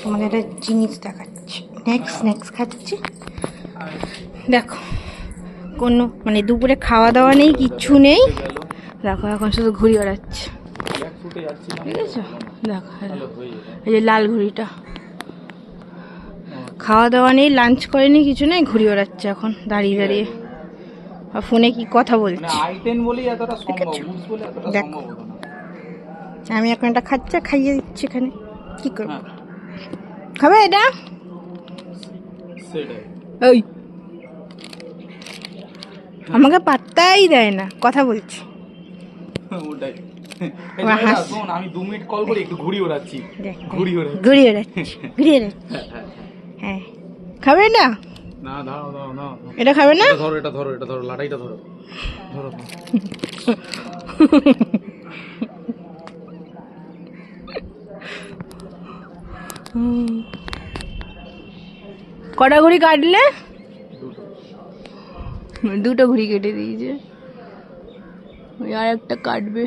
তোমাদের একটা জিনিস দেখাচ্ছি। স্ন্যাক্স খাচ্ছি দেখো, কোনো মানে দুপুরে খাওয়া দাওয়া নেই, কিচ্ছু নেই। দেখো এখন শুধু ঘুড়ি ওড়াচ্ছে, ঠিক আছে? দেখো এই যে লাল ঘুড়িটা, খাওয়া দাওয়া নেই, লাঞ্চ করেনি, কিছু নেই, ঘুড়ি ওড়াচ্ছে এখন দাঁড়িয়ে দাঁড়িয়ে। আর ফোনে কি কথা বলছে দেখো। আমি এখন একটা খাচ্ছি, খাইয়ে দিচ্ছি এখানে, কি করবো? খাবে এটা? ওই আমাকে পাত্তাই দেয় না, কথা বলছি। আমি 2 মিনিট কল করি, একটু ঘুড়ি ওড়াচ্ছি। হ্যাঁ, খাবে এটা? না দাও দাও না, এটা খাবে না? এটা ধরো লাটাইটা ধরো। কটা ঘুড়ি কাটলে? দুটো ঘুড়ি কেটে দিয়েছে, ওই আর একটা কাটবে।